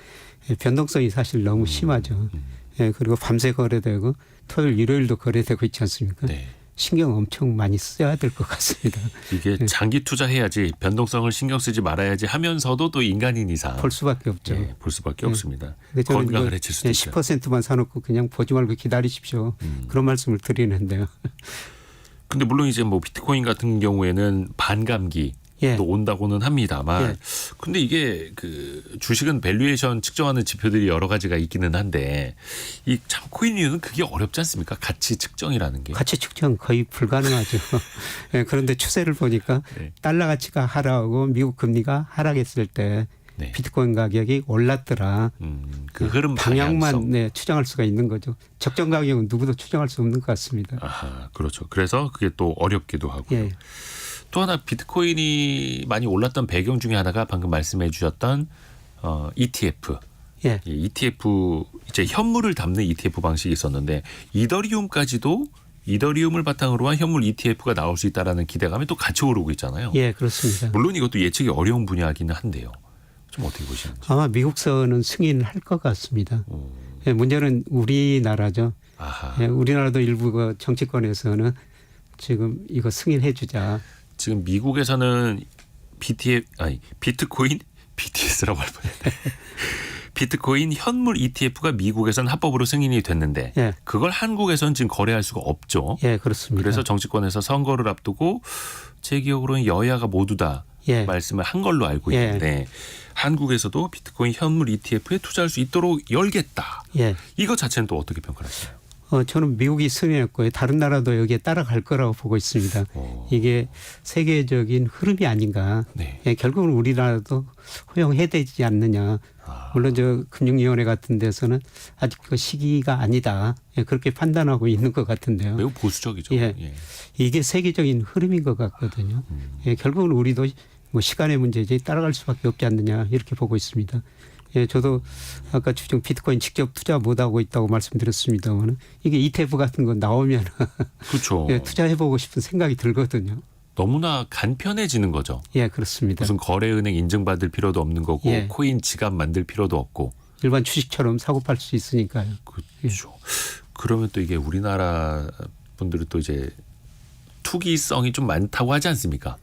변동성이 사실 너무 심하죠. 예, 그리고 밤새 거래되고 토요일 일요일도 거래되고 있지 않습니까? 네. 신경 엄청 많이 써야 될 것 같습니다. 이게 장기 투자해야지 변동성을 신경 쓰지 말아야지 하면서도 또 인간인 이상 볼 수밖에 없죠. 예, 볼 수밖에 없습니다. 근데 저는 건강을 해칠 수도 있죠. 10%만 사놓고 그냥 보지 말고 기다리십시오. 그런 말씀을 드리는데요. 근데 물론 이제 뭐 비트코인 같은 경우에는 반감기 예. 또 온다고는 합니다만 예. 근데 이게 그 주식은 밸류에이션 측정하는 지표들이 여러 가지가 있기는 한데 이 참 코인은 그게 어렵지 않습니까? 가치 측정이라는 게. 가치 측정 거의 불가능하죠. 예, 그런데 추세를 보니까 네. 달러 가치가 하락하고 미국 금리가 하락했을 때 네. 비트코인 가격이 올랐더라. 그 흐름 방향만 방향성. 네, 추정할 수가 있는 거죠. 적정 가격은 누구도 추정할 수 없는 것 같습니다. 아하, 그렇죠. 그래서 그게 또 어렵기도 하고요. 예. 또 하나 비트코인이 많이 올랐던 배경 중에 하나가 방금 말씀해 주셨던 ETF. 예. 이 ETF 이제 현물을 담는 ETF 방식이 있었는데 이더리움까지도 이더리움을 바탕으로 한 현물 ETF가 나올 수 있다라는 기대감이 또 같이 오르고 있잖아요. 예, 그렇습니다. 물론 이것도 예측이 어려운 분야이기는 한데요. 좀 어떻게 보시는지. 아마 미국서는 승인할 것 같습니다. 예, 문제는 우리나라죠. 아하. 예, 우리나라도 일부 그 정치권에서는 지금 이거 승인해 주자. 지금 미국에서는 비트코인 BTS라고 할 뻔했네. 비트코인 현물 ETF가 미국에서는 합법으로 승인이 됐는데 예. 그걸 한국에서는 지금 거래할 수가 없죠. 예, 그렇습니다. 그래서 정치권에서 선거를 앞두고 제 기억으로는 여야가 모두 다 예. 말씀을 한 걸로 알고 예. 있는데 한국에서도 비트코인 현물 ETF에 투자할 수 있도록 열겠다. 예. 이거 자체는 또 어떻게 평가하시나요? 저는 미국이 승인했고요. 다른 나라도 여기에 따라갈 거라고 보고 있습니다. 이게 세계적인 흐름이 아닌가. 네. 예, 결국은 우리나라도 허용해야 되지 않느냐. 물론 저 금융위원회 같은 데서는 아직 그 시기가 아니다. 예, 그렇게 판단하고 있는 것 같은데요. 매우 보수적이죠. 예. 이게 세계적인 흐름인 것 같거든요. 예, 결국은 우리도 뭐 시간의 문제지 따라갈 수밖에 없지 않느냐 이렇게 보고 있습니다. 예, 저도 아까 주중 비트코인 직접 투자 못 하고 있다고 말씀드렸습니다만 이게 ETF 같은 거 나오면 그렇죠. 예, 투자해보고 싶은 생각이 들거든요. 너무나 간편해지는 거죠. 예, 그렇습니다. 무슨 거래은행 인증받을 필요도 없는 거고 예. 코인 지갑 만들 필요도 없고 일반 주식처럼 사고 팔 수 있으니까요. 그렇죠. 그러면 또 이게 우리나라 분들은 또 이제 투기성이 좀 많다고 하지 않습니까?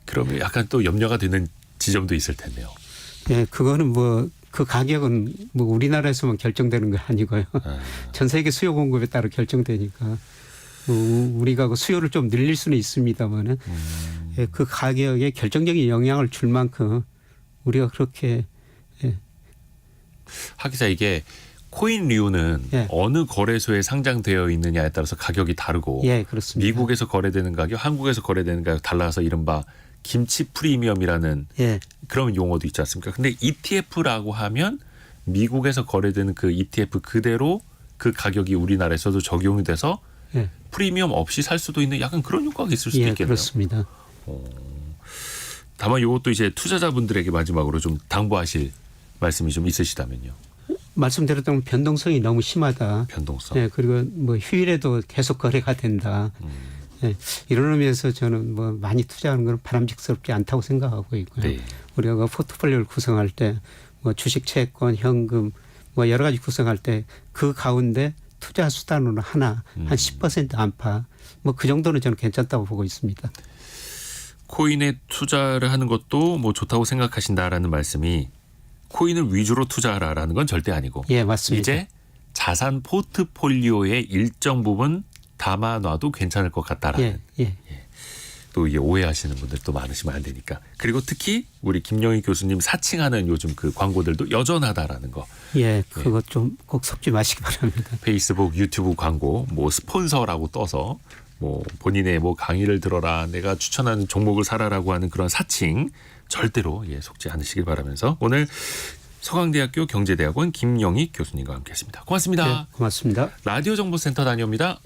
그러면 약간 또 염려가 되는 지점도 있을 텐데요. 예, 그거는 뭐 그 가격은 뭐 우리나라에서만 결정되는 거 아니고요. 전 세계 수요 공급에 따라 결정되니까 우리가 그 수요를 좀 늘릴 수는 있습니다만은 예, 그 가격에 결정적인 영향을 줄 만큼 우리가 그렇게 하기자 이게 코인류는 예. 어느 거래소에 상장되어 있느냐에 따라서 가격이 다르고 예, 그렇습니다. 미국에서 거래되는 가격, 한국에서 거래되는 가격 달라서 이른바 김치 프리미엄이라는 예. 그런 용어도 있지 않습니까? 근데 ETF라고 하면 미국에서 거래되는 그 ETF 그대로 그 가격이 우리나라에서도 적용이 돼서 예. 프리미엄 없이 살 수도 있는 약간 그런 효과가 있을 수도 예, 있겠네요. 그렇습니다. 다만 이것도 이제 투자자분들에게 마지막으로 좀 당부하실 말씀이 좀 있으시다면요. 말씀드렸던 변동성이 너무 심하다. 변동성. 예, 그리고 뭐 휴일에도 계속 거래가 된다. 예, 이런 의미에서 저는 뭐 많이 투자하는 건 바람직스럽지 않다고 생각하고 있고요. 네. 우리가 그 포트폴리오를 구성할 때 뭐 주식, 채권, 현금 뭐 여러 가지 구성할 때 그 가운데 투자 수단으로 하나 한 10% 안팎 뭐 그 정도는 저는 괜찮다고 보고 있습니다. 코인에 투자를 하는 것도 뭐 좋다고 생각하신다라는 말씀이 코인을 위주로 투자하라라는 건 절대 아니고 예, 맞습니다. 이제 자산 포트폴리오의 일정 부분 담아놔도 괜찮을 것 같다라는 예. 또 이게 오해하시는 분들도 많으시면 안 되니까. 그리고 특히 우리 김영희 교수님 사칭하는 요즘 그 광고들도 여전하다라는 거. 예, 그거 좀 꼭 섞지 마시기 바랍니다. 페이스북, 유튜브 광고, 뭐 스폰서라고 떠서 뭐 본인의 뭐 강의를 들어라, 내가 추천하는 종목을 사라라고 하는 그런 사칭 절대로 속지 않으시길 바라면서 오늘 서강대학교 경제대학원 김영희 교수님과 함께했습니다. 고맙습니다. 네, 고맙습니다. 라디오 정보센터 다녀옵니다.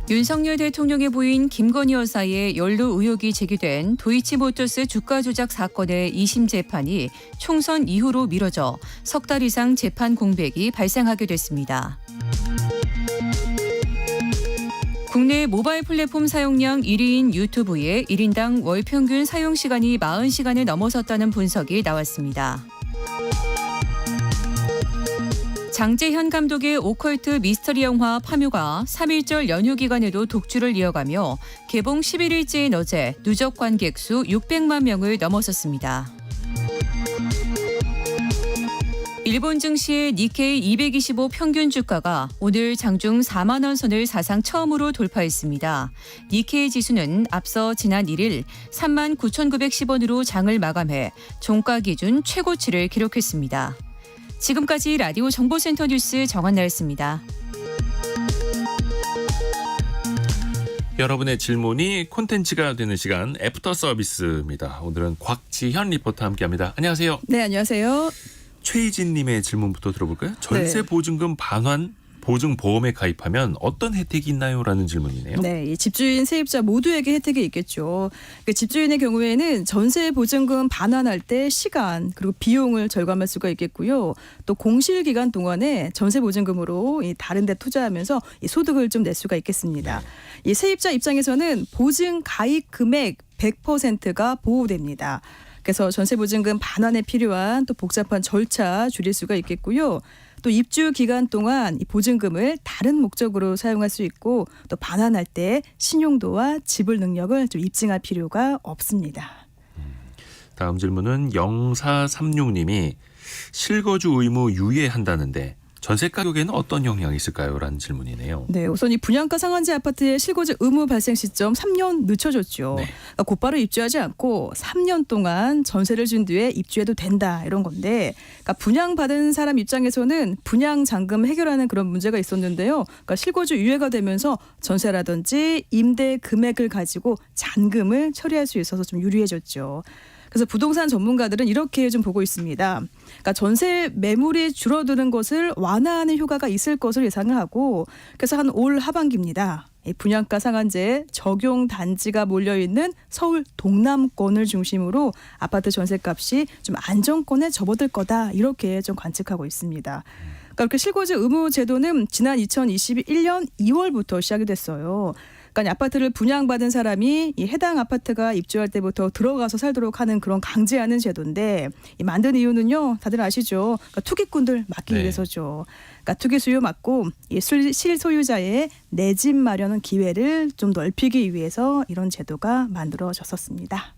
윤석열 대통령의 부인 김건희 여사의 연루 의혹이 제기된 도이치모터스 주가 조작 사건의 2심 재판이 총선 이후로 미뤄져 석 달 이상 재판 공백이 발생하게 됐습니다. 국내 모바일 플랫폼 사용량 1위인 유튜브의 1인당 월 평균 사용 시간이 40시간을 넘어섰다는 분석이 나왔습니다. 장재현 감독의 오컬트 미스터리 영화 파묘가 3.1절 연휴 기간에도 독주를 이어가며 개봉 11일째인 어제 누적 관객 수 600만 명을 넘어섰습니다. 일본 증시의 니케이 225 평균 주가가 오늘 장중 4만 원 선을 사상 처음으로 돌파했습니다. 니케이 지수는 앞서 지난 1일 3만 9,910원으로 장을 마감해 종가 기준 최고치를 기록했습니다. 지금까지 라디오 정보센터 뉴스 정한나였습니다. 여러분의 질문이 콘텐츠가 되는 시간 애프터 서비스입니다. 오늘은 곽지현 리포터와 함께합니다. 안녕하세요. 네, 안녕하세요. 최희진님의 질문부터 들어볼까요? 전세 보증금 반환 보증보험에 가입하면 어떤 혜택이 있나요? 라는 질문이네요. 네, 이 집주인 세입자 모두에게 혜택이 있겠죠. 그러니까 집주인의 경우에는 전세 보증금 반환할 때 시간 그리고 비용을 절감할 수가 있겠고요. 또 공실 기간 동안에 전세 보증금으로 이 다른 데 투자하면서 이 소득을 좀 낼 수가 있겠습니다. 이 세입자 입장에서는 보증 가입 금액 100%가 보호됩니다. 그래서 전세 보증금 반환에 필요한 또 복잡한 절차 줄일 수가 있겠고요. 또 입주 기간 동안 이 보증금을 다른 목적으로 사용할 수 있고 또 반환할 때 신용도와 지불 능력을 좀 입증할 필요가 없습니다. 다음 질문은 0436님이 실거주 의무 유예한다는데 전세 가격에는 어떤 영향이 있을까요? 라는 질문이네요. 네, 우선 이 분양가 상한제 아파트의 실거주 의무 발생 시점 3년 늦춰졌죠. 네. 그러니까 곧바로 입주하지 않고 3년 동안 전세를 준 뒤에 입주해도 된다 이런 건데, 그러니까 분양받은 사람 입장에서는 분양 잔금 해결하는 그런 문제가 있었는데요. 그러니까 실거주 유예가 되면서 전세라든지 임대 금액을 가지고 잔금을 처리할 수 있어서 좀 유리해졌죠. 그래서 부동산 전문가들은 이렇게 좀 보고 있습니다. 그러니까 전세 매물이 줄어드는 것을 완화하는 효과가 있을 것을 예상을 하고, 그래서 한 올 하반기입니다. 이 분양가 상한제 적용 단지가 몰려있는 서울 동남권을 중심으로 아파트 전셋값이 좀 안정권에 접어들 거다 이렇게 좀 관측하고 있습니다. 그러니까 실거주 의무 제도는 지난 2021년 2월부터 시작이 됐어요. 그러니까 아파트를 분양받은 사람이 이 해당 아파트가 입주할 때부터 들어가서 살도록 하는 그런 강제하는 제도인데 이 만든 이유는요, 다들 아시죠? 그러니까 투기꾼들 막기 위해서죠. 그러니까 투기 수요 막고 이 실소유자의 내 집 마련 기회를 좀 넓히기 위해서 이런 제도가 만들어졌었습니다.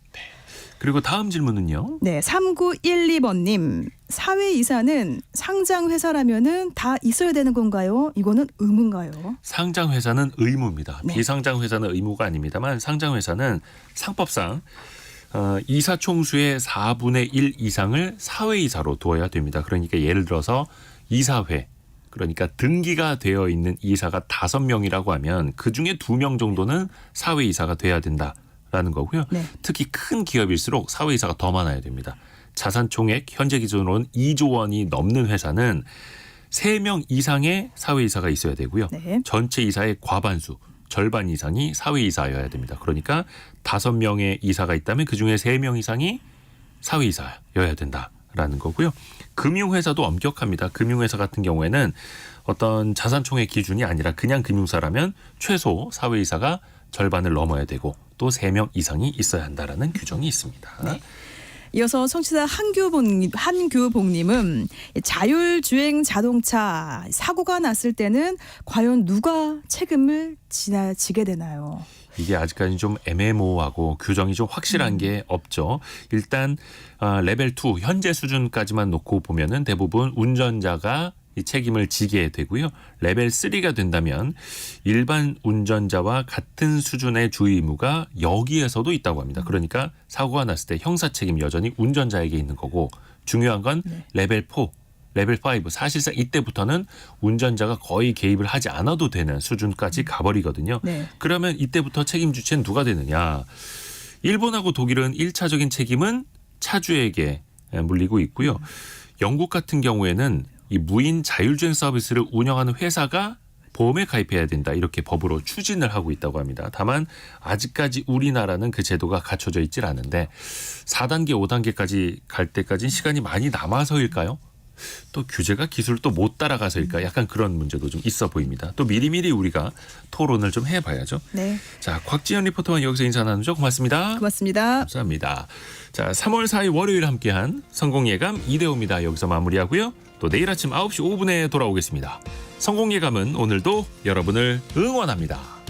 그리고 다음 질문은요. 네, 3912번님. 사회이사는 상장회사라면은 다 있어야 되는 건가요? 이거는 의무인가요? 상장회사는 의무입니다. 네. 비상장회사는 의무가 아닙니다만 상장회사는 상법상 이사 총수의 4분의 1 이상을 사회이사로 두어야 됩니다. 그러니까 예를 들어서 이사회, 그러니까 등기가 되어 있는 이사가 5명이라고 하면 그중에 2명 정도는 사회이사가 돼야 된다라는 거고요. 네. 특히 큰 기업일수록 사회이사가 더 많아야 됩니다. 자산 총액 현재 기준으로는 2조 원이 넘는 회사는 3명 이상의 사회이사가 있어야 되고요. 네. 전체 이사의 과반수, 절반 이상이 사회이사여야 됩니다. 그러니까 5명의 이사가 있다면 그중에 3명 이상이 사회이사여야 된다라는 거고요. 금융회사도 엄격합니다. 금융회사 같은 경우에는 어떤 자산 총액 기준이 아니라 그냥 금융사라면 최소 사회이사가 절반을 넘어야 되고 또 3명 이상이 있어야 한다라는 규정이 있습니다. 네. 이어서 청취자 한규봉님은 자율주행 자동차 사고가 났을 때는 과연 누가 책임을 지게 되나요? 이게 아직까지 좀 애매모호하고 규정이 좀 확실한 게 없죠. 일단 레벨 2 현재 수준까지만 놓고 보면은 대부분 운전자가 이 책임을 지게 되고요. 레벨 3가 된다면 일반 운전자와 같은 수준의 주의 의무가 여기에서도 있다고 합니다. 그러니까 사고가 났을 때 형사 책임 여전히 운전자에게 있는 거고 중요한 건 레벨 4, 레벨 5 사실상 이때부터는 운전자가 거의 개입을 하지 않아도 되는 수준까지 가버리거든요. 네. 그러면 이때부터 책임 주체는 누가 되느냐. 일본하고 독일은 1차적인 책임은 차주에게 물리고 있고요. 영국 같은 경우에는 이 무인 자율주행 서비스를 운영하는 회사가 보험에 가입해야 된다 이렇게 법으로 추진을 하고 있다고 합니다. 다만 아직까지 우리나라는 그 제도가 갖춰져 있질 않은데 4단계, 5단계까지 갈 때까지는 시간이 많이 남아서일까요? 또 규제가 기술을 또 못 따라가서일까? 약간 그런 문제도 좀 있어 보입니다. 또 미리미리 우리가 토론을 좀 해봐야죠. 네. 자, 곽지연 리포터와 여기서 인사 나누죠. 고맙습니다. 고맙습니다. 감사합니다. 자, 3월 4일 월요일 함께한 성공예감 이대호입니다. 여기서 마무리하고요. 또 내일 아침 9시 5분에 돌아오겠습니다. 성공예감은 오늘도 여러분을 응원합니다.